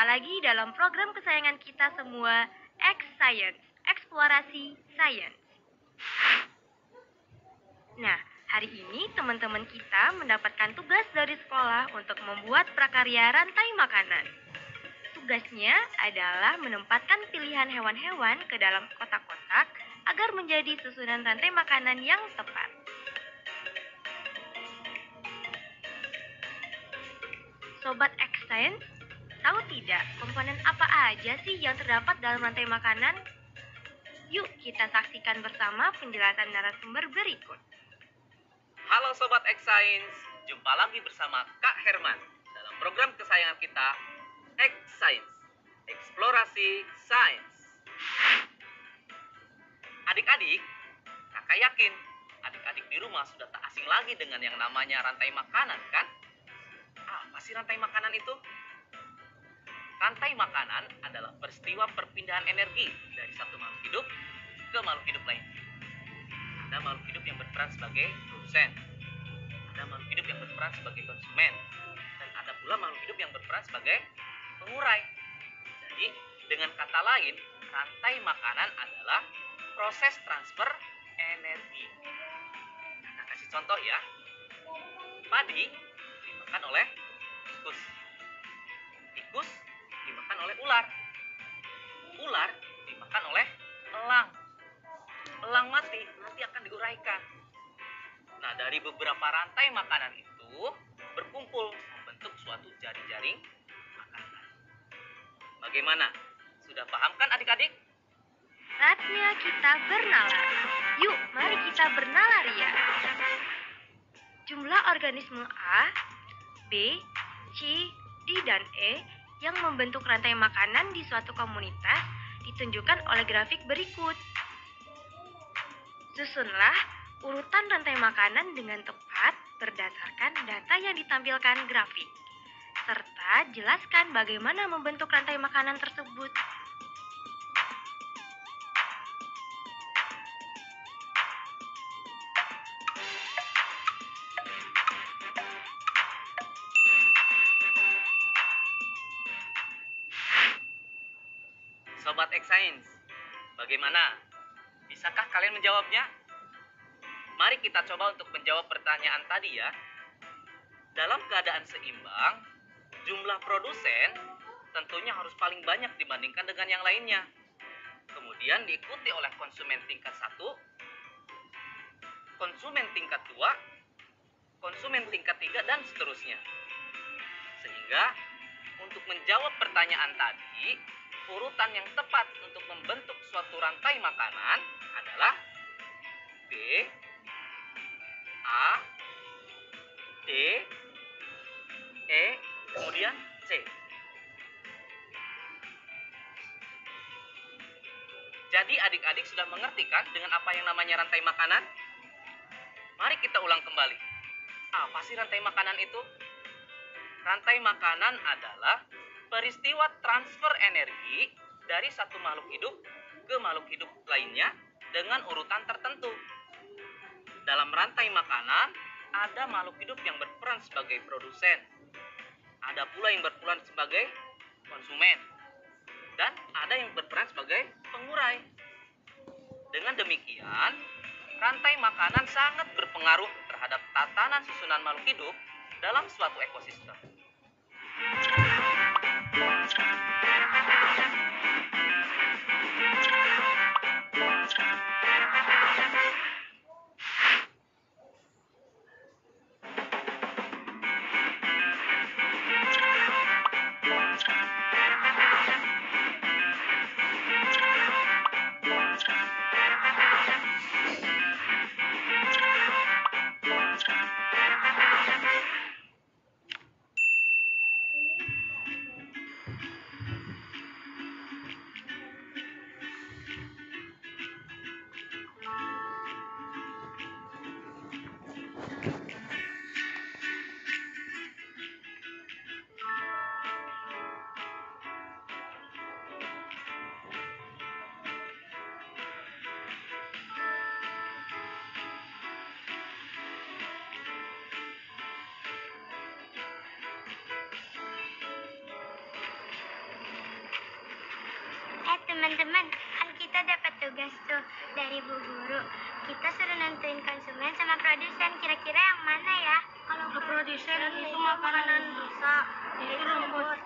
lagi dalam program kesayangan kita semua, X Science, Eksplorasi Sains. Nah, hari ini teman-teman kita mendapatkan tugas dari sekolah untuk membuat prakarya rantai makanan. Tugasnya adalah menempatkan pilihan hewan-hewan ke dalam kotak-kotak agar menjadi susunan rantai makanan yang tepat. Sobat X Science, tahu tidak komponen apa aja sih yang terdapat dalam rantai makanan? Yuk kita saksikan bersama penjelasan narasumber berikut. Halo Sobat X Science, jumpa lagi bersama Kak Herman dalam program kesayangan kita, X Science, Eksplorasi Sains. Adik-adik, kakak yakin adik-adik di rumah sudah tak asing lagi dengan yang namanya rantai makanan, kan? Apa sih rantai makanan itu? Rantai makanan adalah peristiwa perpindahan energi dari satu makhluk hidup ke makhluk hidup lain. Ada makhluk hidup yang berperan sebagai produsen, ada makhluk hidup yang berperan sebagai konsumen, dan ada pula makhluk hidup yang berperan sebagai pengurai. Jadi, dengan kata lain, rantai makanan adalah proses transfer energi. Kita kasih contoh ya. Padi dimakan oleh tikus. Tikus dimakan oleh ular. Ular dimakan oleh elang. Elang mati, nanti akan diuraikan. Nah, dari beberapa rantai makanan itu berkumpul membentuk suatu jaring-jaring makanan. Bagaimana? Sudah paham kan adik-adik? Saatnya kita bernalar. Yuk, mari kita bernalar ya. Jumlah organisme A, B, C, D, dan E yang membentuk rantai makanan di suatu komunitas ditunjukkan oleh grafik berikut. Susunlah urutan rantai makanan dengan tepat berdasarkan data yang ditampilkan grafik, serta jelaskan bagaimana membentuk rantai makanan tersebut. Sobat X Science, bagaimana? Bisakah kalian menjawabnya? Mari kita coba untuk menjawab pertanyaan tadi ya. Dalam keadaan seimbang, jumlah produsen tentunya harus paling banyak dibandingkan dengan yang lainnya. Kemudian diikuti oleh konsumen tingkat 1, konsumen tingkat 2, konsumen tingkat 3, dan seterusnya. Sehingga untuk menjawab pertanyaan tadi, urutan yang tepat untuk membentuk suatu rantai makanan adalah B, A, D, E, kemudian C. Jadi adik-adik sudah mengerti kan dengan apa yang namanya rantai makanan? Mari kita ulang kembali. Apa sih rantai makanan itu? Rantai makanan adalah peristiwa transfer energi dari satu makhluk hidup ke makhluk hidup lainnya dengan urutan tertentu. Dalam rantai makanan, ada makhluk hidup yang berperan sebagai produsen. Ada pula yang berperan sebagai konsumen. Dan ada yang berperan sebagai pengurai. Dengan demikian, rantai makanan sangat berpengaruh terhadap tatanan susunan makhluk hidup dalam suatu ekosistem. Teman-teman, kan kita dapat tugas tuh dari Bu Guru. Kita suruh nentuin konsumen sama produsen. Kira-kira yang mana ya? Kalau produsen itu makanan rusak, itu rumput.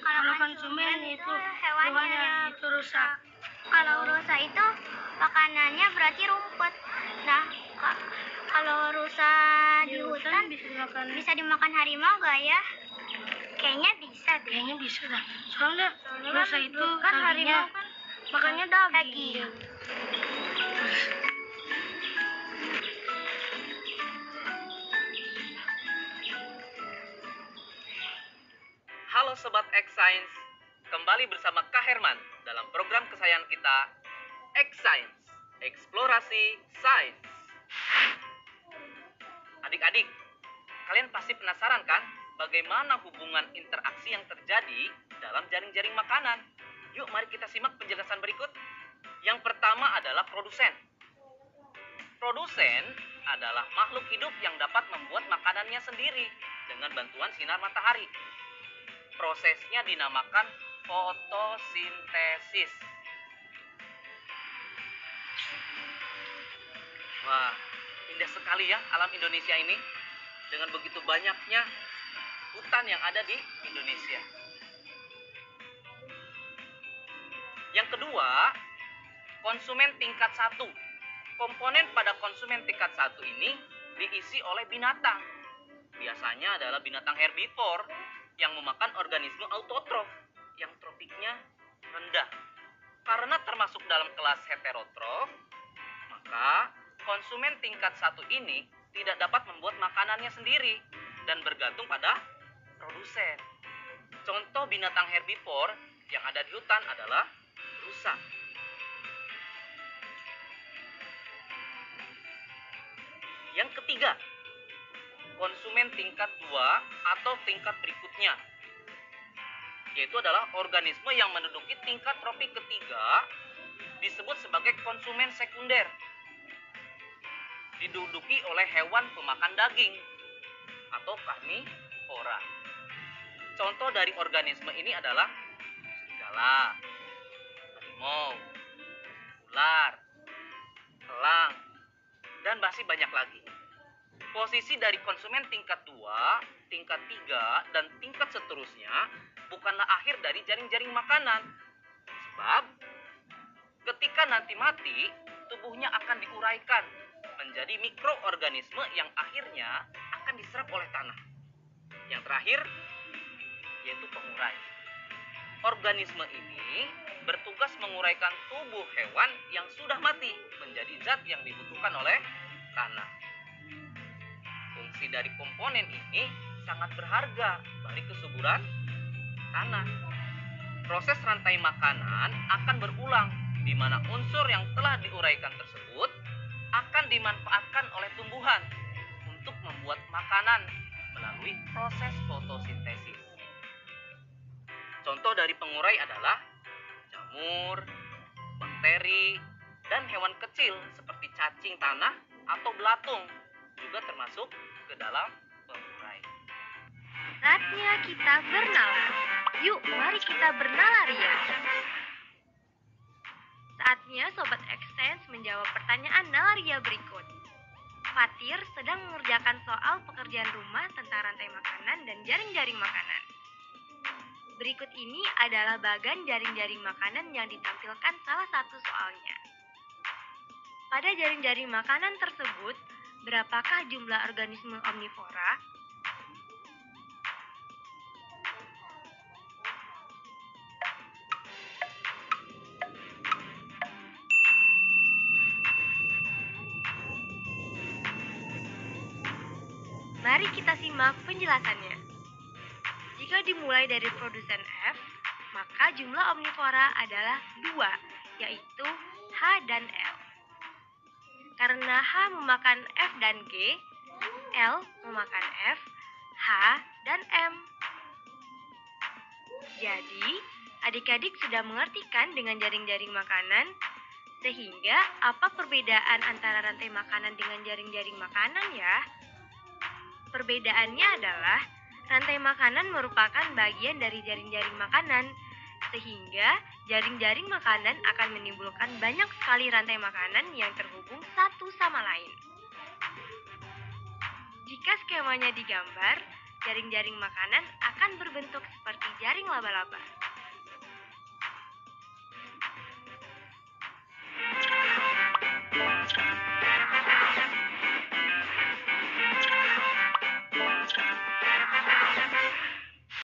Kalau konsumen itu hewannya itu rusak. Kalau rusak itu makanannya berarti rumput. Nah, kalau rusak di hutan bisa dimakan harimau gak ya? Kayaknya bisa deh. Kayaknya bisa dah. Soalnya rusa itu kan harimau kan makannya daging. Halo Sobat X Science, kembali bersama Kak Herman dalam program kesayangan kita, X Science, Eksplorasi Sains. Adik-adik, kalian pasti penasaran kan bagaimana hubungan interaksi yang terjadi dalam jaring-jaring makanan? Yuk mari kita simak penjelasan berikut. Yang pertama adalah produsen. Produsen adalah makhluk hidup yang dapat membuat makanannya sendiri dengan bantuan sinar matahari. Prosesnya dinamakan fotosintesis. Wah, indah sekali ya alam Indonesia ini. Dengan begitu banyaknya hutan yang ada di Indonesia. Yang kedua, konsumen tingkat 1. Komponen pada konsumen tingkat 1 ini diisi oleh binatang. Biasanya adalah binatang herbivor yang memakan organisme autotrof yang tropiknya rendah. Karena termasuk dalam kelas heterotrof, maka konsumen tingkat 1 ini tidak dapat membuat makanannya sendiri dan bergantung pada produsen. Contoh binatang herbivor yang ada di hutan adalah rusa. Yang ketiga, konsumen tingkat 2 atau tingkat berikutnya, yaitu adalah organisme yang menduduki tingkat tropik ketiga, disebut sebagai konsumen sekunder. Diduduki oleh hewan pemakan daging atau karnivora. Contoh dari organisme ini adalah serigala, harimau, ular, elang, dan masih banyak lagi. Posisi dari konsumen tingkat 2, tingkat 3, dan tingkat seterusnya bukanlah akhir dari jaring-jaring makanan. Sebab ketika nanti mati, tubuhnya akan diuraikan menjadi mikroorganisme yang akhirnya akan diserap oleh tanah. Yang terakhir, yaitu pengurai. Organisme ini bertugas menguraikan tubuh hewan yang sudah mati menjadi zat yang dibutuhkan oleh tanah. Fungsi dari komponen ini sangat berharga bagi kesuburan tanah. Proses rantai makanan akan berulang, di mana unsur yang telah diuraikan tersebut akan dimanfaatkan oleh tumbuhan untuk membuat makanan melalui proses fotosintesis. Contoh dari pengurai adalah jamur, bakteri, dan hewan kecil seperti cacing tanah atau belatung juga termasuk ke dalam pengurai. Saatnya kita bernalar. Yuk, mari kita bernalaria. Saatnya Sobat Extens menjawab pertanyaan nalaria berikut. Fatir sedang mengerjakan soal pekerjaan rumah tentang rantai makanan dan jaring-jaring makanan. Berikut ini adalah bagan jaring-jaring makanan yang ditampilkan salah satu soalnya. Pada jaring-jaring makanan tersebut, berapakah jumlah organisme omnivora? Mari kita simak penjelasannya. Jika dimulai dari produsen F, maka jumlah omnivora adalah 2, yaitu H dan L. Karena H memakan F dan G, L memakan F, H, dan M. Jadi, adik-adik sudah mengerti kan dengan jaring-jaring makanan? Sehingga, apa perbedaan antara rantai makanan dengan jaring-jaring makanan ya? Perbedaannya adalah rantai makanan merupakan bagian dari jaring-jaring makanan, Sehingga jaring-jaring makanan akan menimbulkan banyak sekali rantai makanan yang terhubung satu sama lain. Jika skemanya digambar, jaring-jaring makanan akan berbentuk seperti jaring laba-laba.